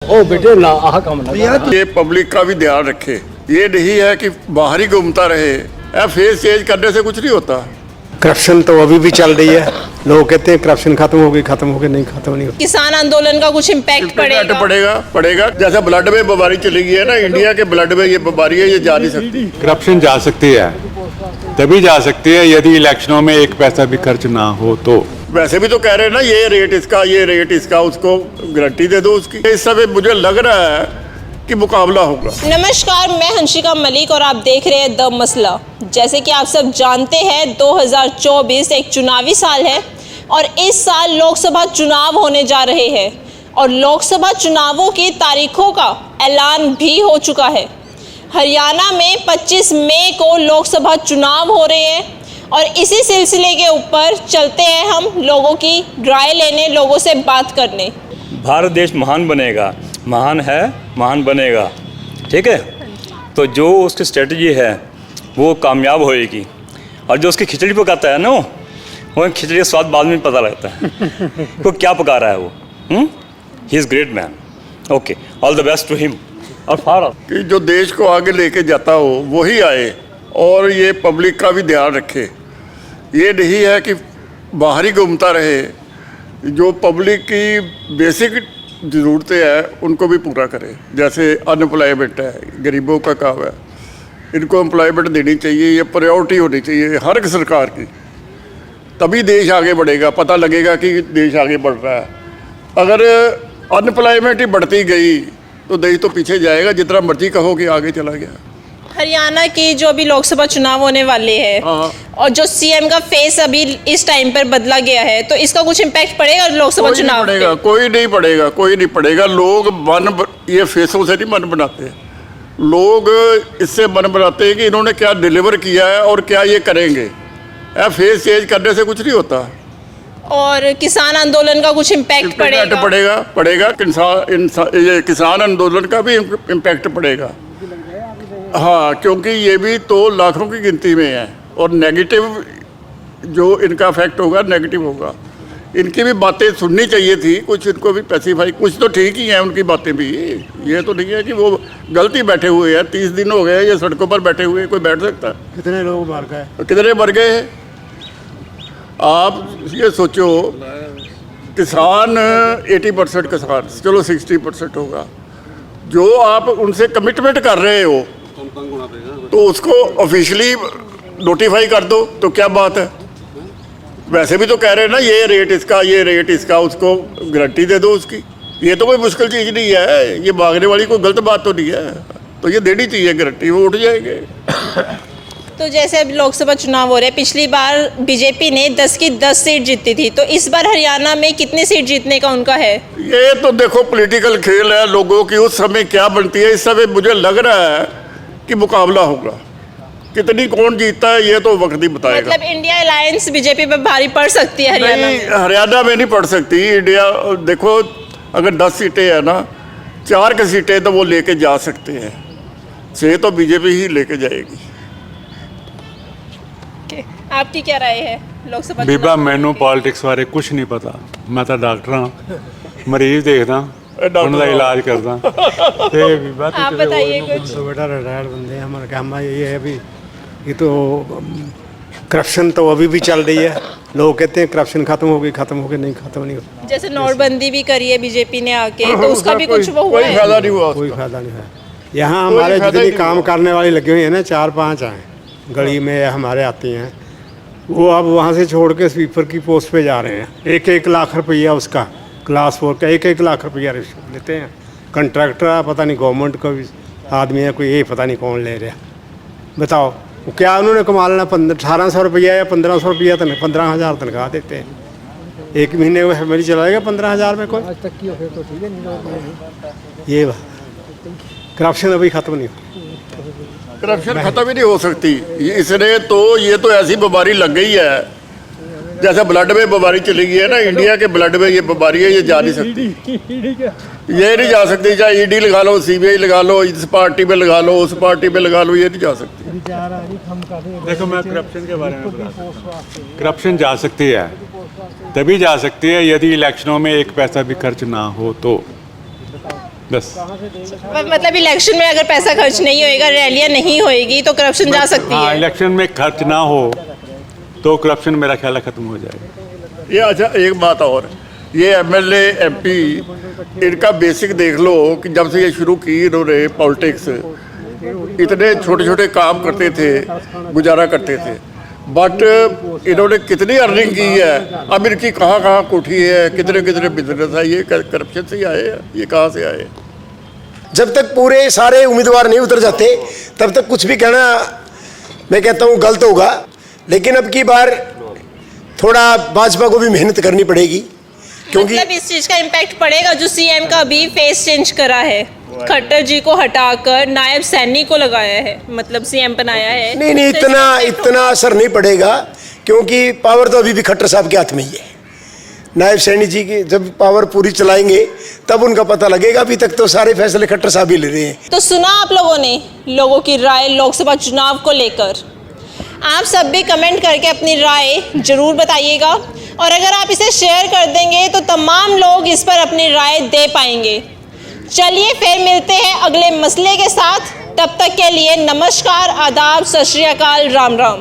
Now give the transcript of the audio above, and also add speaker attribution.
Speaker 1: ओ बेटे ना आह काम ना
Speaker 2: ये पब्लिक का भी ध्यान रखे। ये नहीं है कि बाहर ही घूमता रहे। फेस चेंज करने से कुछ नहीं होता।
Speaker 3: करप्शन तो अभी भी चल रही है। लोग कहते हैं करप्शन खत्म हो गई, नहीं खत्म नहीं होगी।
Speaker 4: किसान आंदोलन का कुछ इम्पैक्ट
Speaker 2: पड़ेगा। जैसे ब्लड में बीमारी चली गई है ना, इंडिया के ब्लड में ये बीमारी है, ये जा नहीं सकती।
Speaker 5: करप्शन जा सकती है, तभी जा सकती है यदि इलेक्शनों में एक पैसा भी खर्च ना हो तो।
Speaker 2: वैसे भी तो कह रहे हैं ना, ये रेट इसका, उसको गारंटी दे दो उसकी। इस समय मुझे लग रहा है कि मुकाबला होगा।
Speaker 4: नमस्कार, मैं हंशिका मलिक और आप देख रहे हैं द मसला। जैसे कि आप सब जानते हैं 2024 एक चुनावी साल है और इस साल लोकसभा चुनाव होने जा रहे हैं और लोकसभा चुनावों की तारीखों का ऐलान भी हो चुका है। हरियाणा में 25 मई को लोकसभा चुनाव हो रहे हैं और इसी सिलसिले के ऊपर चलते हैं हम लोगों की राय लेने, लोगों से बात करने।
Speaker 6: भारत देश महान बनेगा, महान है, महान बनेगा, ठीक है। तो जो उसकी स्ट्रेटजी है वो कामयाब होएगी और जो उसकी खिचड़ी पकाता है ना, वो खिचड़ी का स्वाद बाद में पता लगता है वो क्या पका रहा है वो। He is great man. Okay, all the best to him. और फार
Speaker 2: कि जो देश को आगे लेके जाता हो वही आए और ये पब्लिक का भी ध्यान रखे। ये नहीं है कि बाहर ही घूमता रहे। जो पब्लिक की बेसिक ज़रूरतें हैं उनको भी पूरा करे। जैसे अनएम्प्लॉयमेंट है, गरीबों का काम है, इनको एम्प्लॉयमेंट देनी चाहिए। ये प्रायोरिटी होनी चाहिए हर एक सरकार की, तभी देश आगे बढ़ेगा। पता लगेगा कि देश आगे बढ़ रहा है। अगर अनएम्प्लॉयमेंट ही बढ़ती गई तो देश तो पीछे जाएगा। जितना मर्जी कहो कि आगे चला गया।
Speaker 4: हरियाणा की जो अभी लोकसभा चुनाव होने वाले हैं और जो सीएम का फेस अभी इस टाइम पर बदला गया है, तो इसका कुछ इम्पैक्ट पड़ेगा लोकसभा चुनाव पे?
Speaker 2: कोई नहीं पड़ेगा। लोग ये फेसों से नहीं मन बनाते। लोग इससे मन बनाते हैं कि इन्होंने क्या डिलीवर किया है और क्या ये करेंगे। फेस चेंज करने से कुछ नहीं होता।
Speaker 4: और किसान आंदोलन का कुछ इम्पैक्ट
Speaker 2: पड़ेगा। किसान आंदोलन का भी इम्पैक्ट पड़ेगा। हाँ, क्योंकि ये भी तो लाखों की गिनती में है और नेगेटिव जो इनका इफेक्ट होगा नेगेटिव होगा। इनकी भी बातें सुननी चाहिए थी, कुछ इनको भी पैसिफाई। कुछ तो ठीक ही हैं उनकी बातें भी। ये तो नहीं है कि वो गलती बैठे हुए हैं। 30 दिन हो गए ये सड़कों पर बैठे हुए, कोई बैठ सकता है?
Speaker 3: कितने लोग मर गए,
Speaker 2: कितने मर गए हैं? आप ये सोचो, किसान 80% किसान, चलो 60% होगा। जो आप उनसे कमिटमेंट कर रहे हो तो उसको ऑफिशियली नोटिफाई कर दो, तो क्या बात है। वैसे भी तो कह रहे हैं ना, ये रेट इसका, उसको गारंटी दे दो उसकी। ये तो कोई मुश्किल चीज़ नहीं है। ये भागने वाली कोई गलत बात तो नहीं है। तो ये देनी चाहिए गारंटी, वो उठ जाएंगे।
Speaker 4: तो जैसे अब लोकसभा चुनाव हो रहे हैं, पिछली बार बीजेपी ने 10 की 10 सीट जीती थी, तो इस बार हरियाणा में कितनी सीट जीतने का उनका है?
Speaker 2: ये तो देखो पॉलिटिकल खेल है लोगों की। उस समय क्या बनती है, इस समय मुझे लग रहा है कि मुकाबला होगा। कितनी कौन जीतता है ये तो वक्त ही बताएगा।
Speaker 4: मतलब इंडिया अलायंस बीजेपी पे भारी पड़ सकती है हरियाणा में?
Speaker 2: हरियाणा में नहीं पड़ सकती। इंडिया देखो, अगर 10 सीटें हैं ना, 4 की सीटें तो वो लेके जा सकते हैं, 6 तो बीजेपी ही लेके जाएगी।
Speaker 4: आपकी क्या राय है लोकसभा?
Speaker 5: बीबा मैनू पॉलिटिक्स बारे कुछ नहीं पता। मैं तो डॉक्टर हाँ, मरीज देखदा, उनका इलाज करदा।
Speaker 4: आप बताइए कुछ।
Speaker 3: तो बेटा रिटायर्ड बंदे हैं, हमारा काम ये है अभी। ये तो करप्शन तो अभी भी चल रही है। लोग कहते हैं करप्शन खत्म हो गई, नहीं खत्म नहीं होती।
Speaker 4: जैसे नोटबंदी भी करी है बीजेपी ने आके, तो उसका भी कुछ वो हुआ है?
Speaker 2: कोई फायदा नहीं हुआ।
Speaker 3: कोई फायदा नहीं है। यहाँ हमारे जितनी काम करने वाली लगी हुई है ना, 4-5 हैं गली में हमारे आती हैं। वो अब वहाँ से छोड़ के स्वीपर की पोस्ट पे जा रहे हैं। 1-1 लाख रुपया उसका, क्लास 4 का 1-1 लाख रुपया रिश्वत लेते हैं। कंट्रैक्टर पता नहीं गवर्नमेंट का भी आदमी है कोई, ये पता नहीं कौन ले रहा। बताओ वो क्या उन्होंने कमा लेना? 1800 रुपया या 1500 रुपया, 15,000 तनख्वाह देते हैं। एक महीने में फैमिली चलाएगा 15,000 में कोई? ये करप्शन अभी ख़त्म नहीं हुई।
Speaker 2: करप्शन खत्म ही नहीं हो सकती। इसने तो ये तो ऐसी बीमारी लग गई है, जैसे ब्लड में बीमारी चली गई है ना, इंडिया के ब्लड में ये बीमारी है। ये जा नहीं सकती, ये नहीं जा सकती। चाहे ईडी लगा लो, सीबीआई लगा लो, इस पार्टी पे लगा लो, उस पार्टी पे लगा लो, ये नहीं जा सकती।
Speaker 5: देखो मैं करप्शन के बारे में बताता हूं। करप्शन जा सकती है, तभी जा सकती है यदि इलेक्शनों में एक पैसा भी खर्च ना हो तो। बस।
Speaker 4: मतलब इलेक्शन में अगर पैसा खर्च नहीं होएगा, रैलियां नहीं होएगी तो करप्शन जा सकती
Speaker 5: हाँ,
Speaker 4: है।
Speaker 5: इलेक्शन में खर्च ना हो तो करप्शन मेरा ख्याल है खत्म हो जाएगा।
Speaker 2: ये अच्छा एक बात और, ये एमएलए एमपी इनका बेसिक देख लो कि जब से ये शुरू की इन्होंने पॉलिटिक्स, इतने छोटे छोटे काम करते थे, गुजारा करते थे, बट इन्होंने कितनी अर्निंग की है। अब इनकी कहाँ कहाँ कोठी है, कितने कितने बिजनेस है, ये करप्शन से ही आए हैं। ये कहाँ से आए?
Speaker 1: जब तक पूरे सारे उम्मीदवार नहीं उतर जाते तब तक कुछ भी कहना मैं कहता हूँ गलत होगा। लेकिन अब की बार थोड़ा भाजपा को भी मेहनत करनी पड़ेगी, क्योंकि
Speaker 4: मतलब इस चीज का इम्पैक्ट पड़ेगा जो सीएम का भी फेस चेंज करा है, खट्टर जी को हटाकर नायब सैनी को लगाया है, मतलब सीएम बनाया है।
Speaker 1: नहीं इतना असर नहीं पड़ेगा, क्योंकि पावर तो अभी भी खट्टर साहब के हाथ में ही है। नायब सैनी जी की जब पावर पूरी चलाएंगे तब उनका पता लगेगा। अभी तक तो सारे फैसले खट्टर साहब ही ले रहे हैं।
Speaker 4: तो सुना आप लोगों ने लोगों की राय लोकसभा चुनाव को लेकर। आप सब भी कमेंट करके अपनी राय जरूर बताइएगा, और अगर आप इसे शेयर कर देंगे तो तमाम लोग इस पर अपनी राय दे पाएंगे। चलिए फिर मिलते हैं अगले मसले के साथ। तब तक के लिए नमस्कार, आदाब, सत श्री अकाल, राम राम।